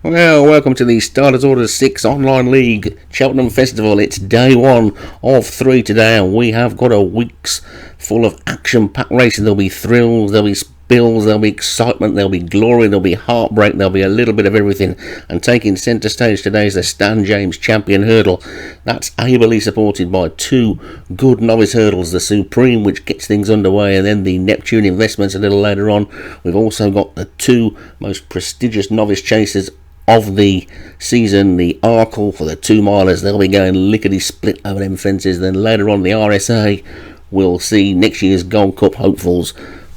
Well, welcome to the Starters Order 6 Online League Cheltenham Festival. It's day 1 of 3 today, and we have got a week's full of action-packed racing. There'll be thrills, there'll be spills, there'll be excitement, there'll be glory, there'll be heartbreak, there'll be a little bit of everything. And taking centre stage today is the Stan James Champion Hurdle. That's ably supported by 2 good novice hurdles, the Supreme, which gets things underway, and then the Neptune Investments a little later on. We've also got the 2 most prestigious novice chasers of the season, the Arkle for the 2 milers. They'll be going lickety-split over them fences. Then later on, the RSA will see next year's Gold Cup hopefuls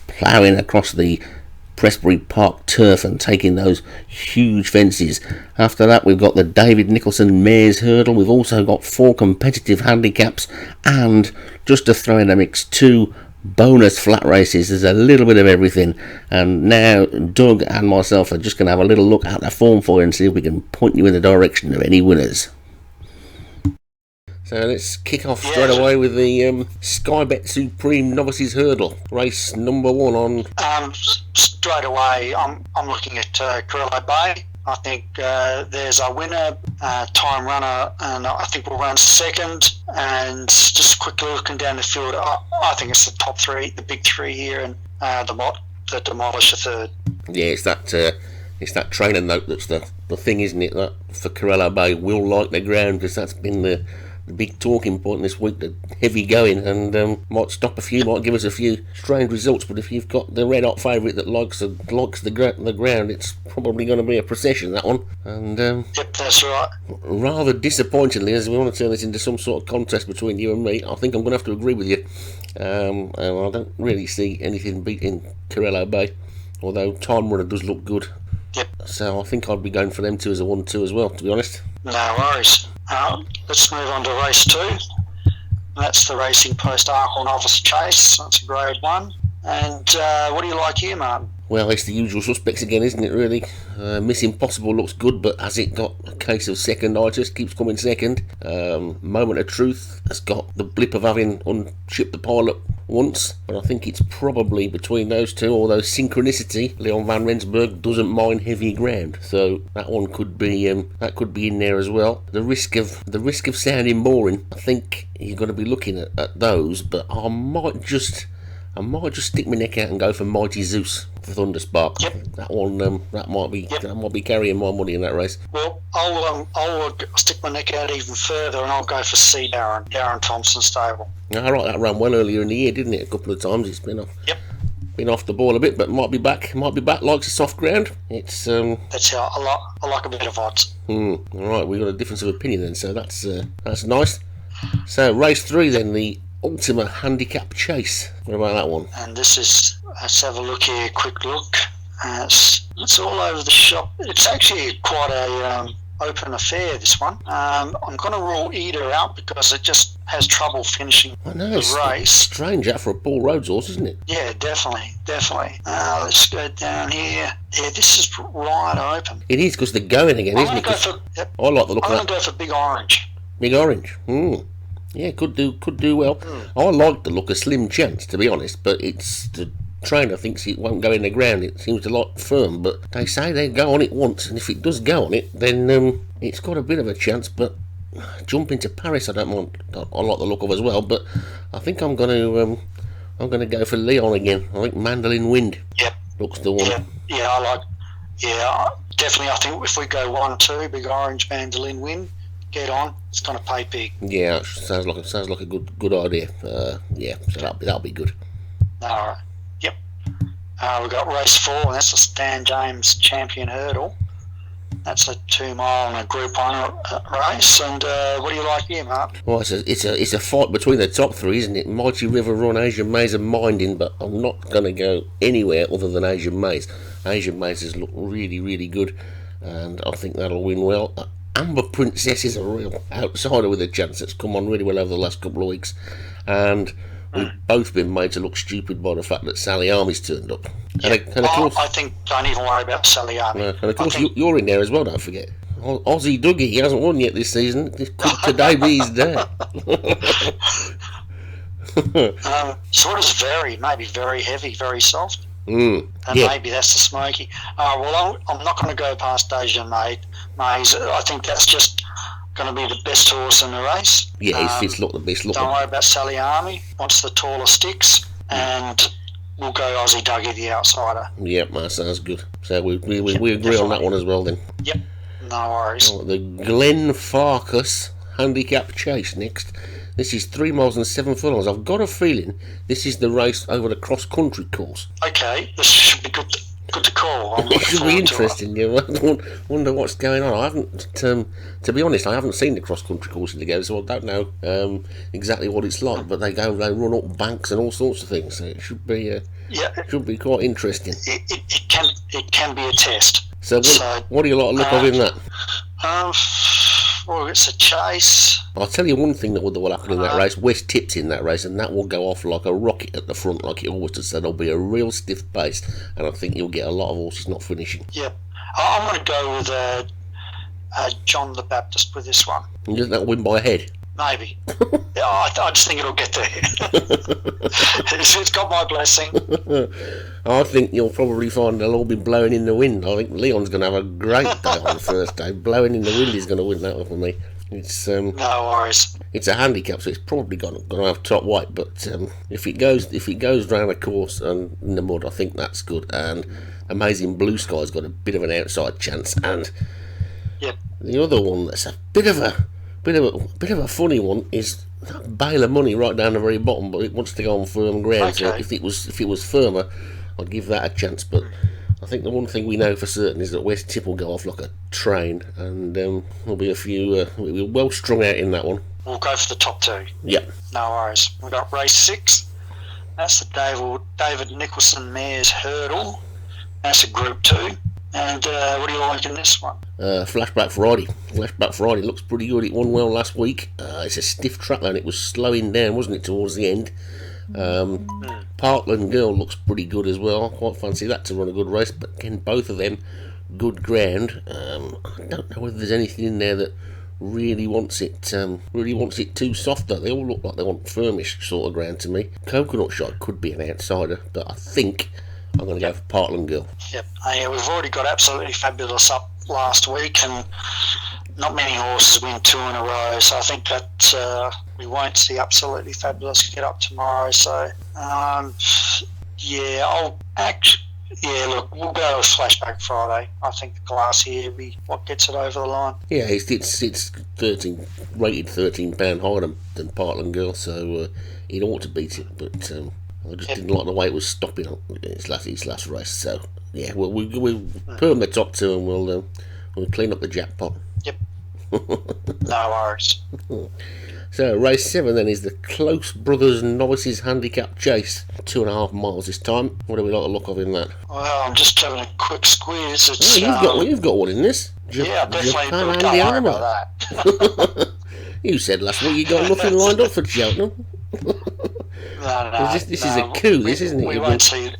ploughing across the Prestbury Park turf and taking those huge fences. After that, we've got the David Nicholson Mares Hurdle. We've also got 4 competitive handicaps, and just to throw in the mix, 2 bonus flat races. There's a little bit of everything, and now Doug and myself are just going to have a little look at the form for you and see if we can point you in the direction of any winners. So let's kick off straight away with the Skybet Supreme Novices Hurdle, race number 1 on. Straight away, I'm looking at Corello Bay. I think there's our winner, time runner, and I think we'll run second. And just quickly looking down the field, I think it's the top 3, the big 3 here, and the Demolish a third. Yeah, it's that trainer note that's the thing, isn't it? That for Corello Bay will like the ground, because that's been the big talking point this week, the heavy going, and might stop a few, might give us a few strange results. But if you've got the red hot favourite that likes the ground, it's probably going to be a procession, that one. And yep, that's right. Rather disappointingly, as we want to turn this into some sort of contest between you and me, I think I'm going to have to agree with you. I don't really see anything beating Corello Bay, although Time Runner does look good. Yep. So I think I'd be going for them 2 as a 1-2 as well, to be honest. No worries. Let's move on to race 2. That's the Racing Post Arkle Novice Chase. That's a grade 1. And what do you like here, Martin? Well, it's the usual suspects again, isn't it, really? Miss Impossible looks good, but has it got a case of seconditis? Keeps coming second. Moment of Truth has got the blip of having unshipped the pilot once, but I think it's probably between those 2, although Synchronicity, Leon van Rensburg, doesn't mind heavy ground, so that one could be in there as well. The risk of sounding boring, I think you're going to be looking at those, but I might just stick my neck out and go for Mighty Zeus for Thunderspark. Yep. That one, that might be carrying my money in that race. Well, I'll stick my neck out even further, and I'll go for C. Darren Thompson stable. All right, that ran well earlier in the year, didn't it? A couple of times it's been off. Yep. Been off the ball a bit, but might be back. Likes a soft ground. It's That's how I like a bit of odds. All right, we've got a difference of opinion then, so that's nice. So race 3 then, the Ultima Handicap Chase. What about that one? And let's have a look here, quick look. It's all over the shop. It's actually quite a open affair, this one. I'm going to rule Eder out because it just has trouble finishing the race. Strange that for a Paul Rhodes horse, isn't it? Yeah, definitely. Let's go down here. Yeah, this is right open. It is, because they're going again, isn't it? I like the look of that. I'm going to go for Big Orange. Big Orange. Yeah, could do well. I like the look of Slim Chance, to be honest, but it's the trainer thinks it won't go in the ground. It seems a lot firm, but they say they go on it once, and if it does go on it, then it's got a bit of a chance. But Jump Into Paris, I don't mind. I like the look of as well, but I think I'm going to go for Leon again. I think Mandolin Wind. Yep. Looks the one. Yeah, definitely. I think if we go 1-2, Big Orange, Mandolin Wind. Get on, it's going to pay big. Yeah, sounds like a good idea. So that'll be good. All right. Yep. We've got race 4, and that's the Stan James Champion Hurdle. That's a 2 mile and a Group 1 race. And what do you like here, Mark? Well, it's a fight between the top 3, isn't it? Mighty River Run, Asian Maze, and Minding. But I'm not going to go anywhere other than Asian Maze. Asian Maze has looked really, really good, and I think that'll win well. Amber Princess is a real outsider with a chance. That's come on really well over the last couple of weeks, and we've both been made to look stupid by the fact that Sally Army's turned up. Yeah. And of course, I think don't even worry about Sally Army. And of course, you're in there as well, don't forget. Aussie Dougie, he hasn't won yet this season. Could today be his day? Sort of maybe very heavy, very soft. And Yeah. maybe that's the smoky. Well, I'm not going to go past Asian Maze. I think that's just going to be the best horse in the race. Yeah, it's not the best looking. Don't worry about Sally Army. Wants the taller sticks, and we'll go Aussie Dougie, the outsider. Yep, that sounds good. So we agree definitely on that one as well then. Yep, no worries. The Glen Farkas Handicap Chase next. This is 3 miles and 7 furlongs. I've got a feeling this is the race over the cross-country course. Okay, this should be good to call. It should be interesting. Yeah, I wonder what's going on. I haven't, to be honest, I haven't seen the cross-country course together, so I don't know exactly what it's like. But they run up banks and all sorts of things. So it should be should be quite interesting. It can be a test. So what do you like to look of in that? Well, it's a chase. I'll tell you one thing that will happen in that race. West Tips in that race, and that will go off like a rocket at the front, like it always does. So there'll be a real stiff pace, and I think you'll get a lot of horses not finishing. Yep. I'm going to go with John the Baptist with this one. And doesn't that win by a head? Maybe. I just think it'll get there. It's got my blessing. I think you'll probably find they'll all be blowing in the wind. I think Leon's going to have a great day on the first day. Blowing in the wind is going to win that one for me. It's no worries. It's a handicap, so it's probably going to have top weight. But if it goes round a course and in the mud, I think that's good. And Amazing Blue Sky's got a bit of an outside chance. And the other one that's a bit of a funny one is that bale of money right down the very bottom, but it wants to go on firm ground. Okay. So if it was firmer, I'd give that a chance. But I think the one thing we know for certain is that West Tip will go off like a train, and there'll be a few we're well strung out in that one. We'll go for the top two. Yeah. No worries. We've got race 6. That's the David Nicholson Mares Hurdle. That's a Group 2. And what do you like in this one? Flashback Friday. Flashback Friday looks pretty good. It won well last week. It's a stiff track and it was slowing down, wasn't it, towards the end? Parkland Girl looks pretty good as well. I quite fancy that to run a good race. But again, both of them, good ground. I don't know whether there's anything in there that really wants it too soft though. They all look like they want firmish sort of ground to me. Coconut Shot could be an outsider, but I think I'm going to go for Parkland Girl. Yep. We've already got Absolutely Fabulous up last week, and not many horses win 2 in a row, so I think that we won't see Absolutely Fabulous get up tomorrow. So, look, we'll go with Flashback Friday. I think the class here will be what gets it over the line. Yeah, it's rated £13 higher than Parkland Girl, so it ought to beat it, but I just didn't like the way it was stopping on its last race. So yeah, we'll perm the top 2 and we'll clean up the jackpot. Yep. No worries. So race 7 then is the Close Brothers Novices Handicap Chase. 2.5 miles this time. What do we like to look of in that? Well, I'm just having a quick squeeze. It's, you've got one in this. Yeah, definitely. Japan Don't worry Armour. about that. You said last week you got nothing lined up for Cheltenham. No. This is a coup, isn't it? We won't see it.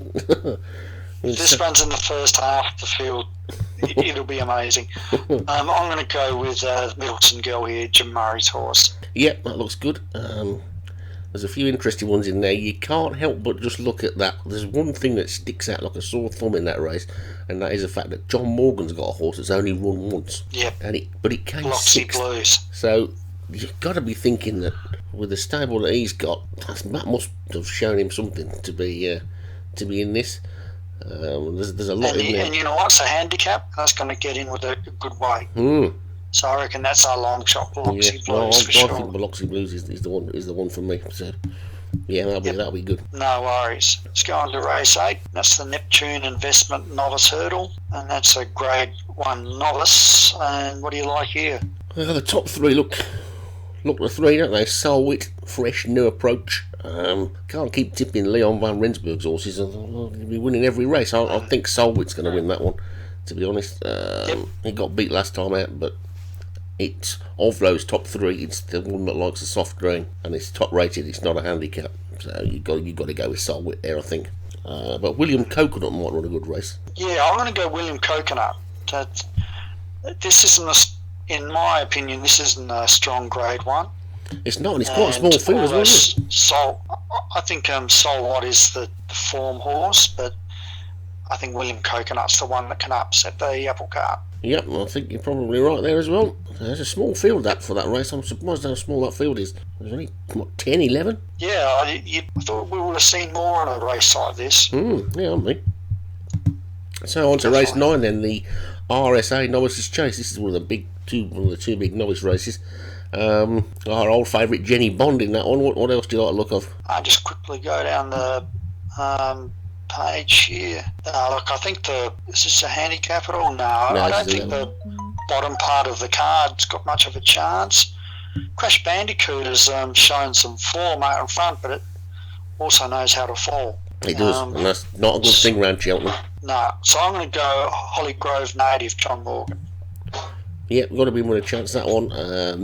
If this runs in the first half of the field, it'll be amazing. I'm going to go with Middleton Girl here, Jim Murray's horse. Yep, that looks good. There's a few interesting ones in there. You can't help but just look at that. There's one thing that sticks out like a sore thumb in that race, and that is the fact that John Morgan's got a horse that's only run once. Yep. But it came Bloxy 6th. Blues. So you've got to be thinking that with the stable that he's got, that must have shown him something to be in this. There's a lot in there. And you know what's a handicap? That's going to get in with a good weight. So I reckon that's our long shot, Biloxi Blues for sure. I think Biloxi Blues is the one for me. So yeah, that'll be good. No worries. Let's go on to race 8. That's the Neptune Investment Novice Hurdle, and that's a Grade 1 novice. And what do you like here? The top 3 look the 3, don't they? Solwit, fresh, new approach. Can't keep tipping Leon van Rensburg's horses. He'll be winning every race. I think Solwit's going to win that one, to be honest. He got beat last time out, but it's of those top 3, it's the one that likes the soft grain, and it's top rated. It's not a handicap, so you got to go with Solwit there, I think. But William Coconut might run a good race. Yeah, I'm going to go William Coconut. This isn't in my opinion, this isn't a strong Grade 1. It's not, and it's quite a small field as well, isn't it? I think Solwat is the form horse, but I think William Coconut's the one that can upset the apple cart. Yep, I think you're probably right there as well. There's a small field up for that race. I'm surprised how small that field is. There's only, what, 10, 11? Yeah, I thought we would have seen more on a race like this. Yeah, I mean. So on to race 9 then, the RSA Novices Chase. This is one of the two big novice races. Our old favourite Jenny Bond in that one. What else do you like to look of? I just quickly go down the page here. Look, I think is this a handicap at all? No, I don't think the bottom part of the card's got much of a chance. Crash Bandicoot has shown some form out in front, but it also knows how to fall. It does, and that's not a good thing around Cheltenham. No, so I'm going to go Holly Grove native John Morgan. Yep, got to be with a chance, that one.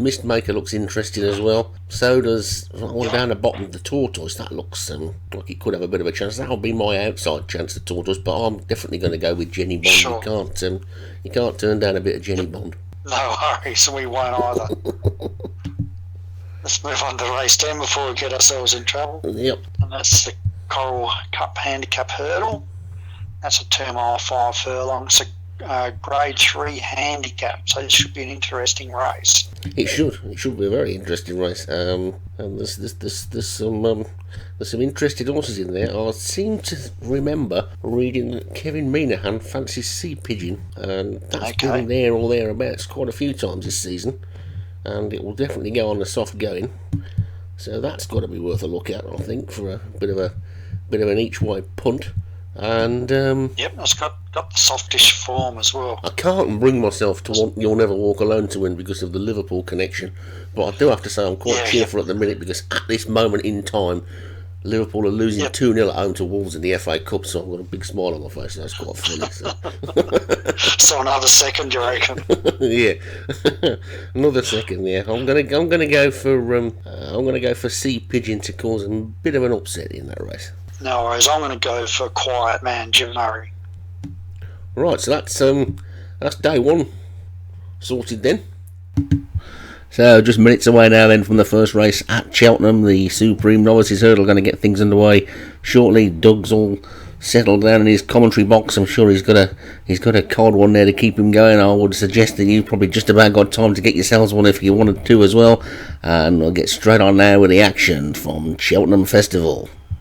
Mist Maker looks interesting as well. So does one down the bottom, the Tortoise. That looks like it could have a bit of a chance. That'll be my outside chance, the Tortoise, but I'm definitely going to go with Jenny Bond. Sure. You can't turn down a bit of Jenny Bond. No worries, we won't either. Let's move on to race 10 before we get ourselves in trouble. Yep. And that's the Coral Cup Handicap Hurdle. That's a 2 mile 5 furlongs. It's a grade 3 handicap, so it should be an interesting race. It should be a very interesting race. And there's some interesting horses in there. I seem to remember reading that Kevin Minahan fancies Sea Pigeon, and that's been there or thereabouts quite a few times this season, and it will definitely go on the soft going. So that's got to be worth a look at, I think, for a bit of an each way punt. And yep, it's got the softish form as well. I can't bring myself to want You'll Never Walk Alone to win because of the Liverpool connection, but I do have to say I'm quite cheerful at the minute, because at this moment in time Liverpool are losing 2-0 at home to Wolves in the FA Cup, so I've got a big smile on my face. That's quite funny. So another second, you reckon? Yeah, another second. Yeah, I'm gonna go for Sea Pigeon to cause a bit of an upset in that race. No worries, I'm going to go for Quiet Man, Jim Murray. Right, so that's day 1 sorted then. So just minutes away now then from the first race at Cheltenham, the Supreme Novices Hurdle. Going to get things underway shortly. Doug's all settled down in his commentary box. I'm sure he's got a cold one there to keep him going. I would suggest that you've probably just about got time to get yourselves one if you wanted to as well. And we'll get straight on now with the action from Cheltenham Festival.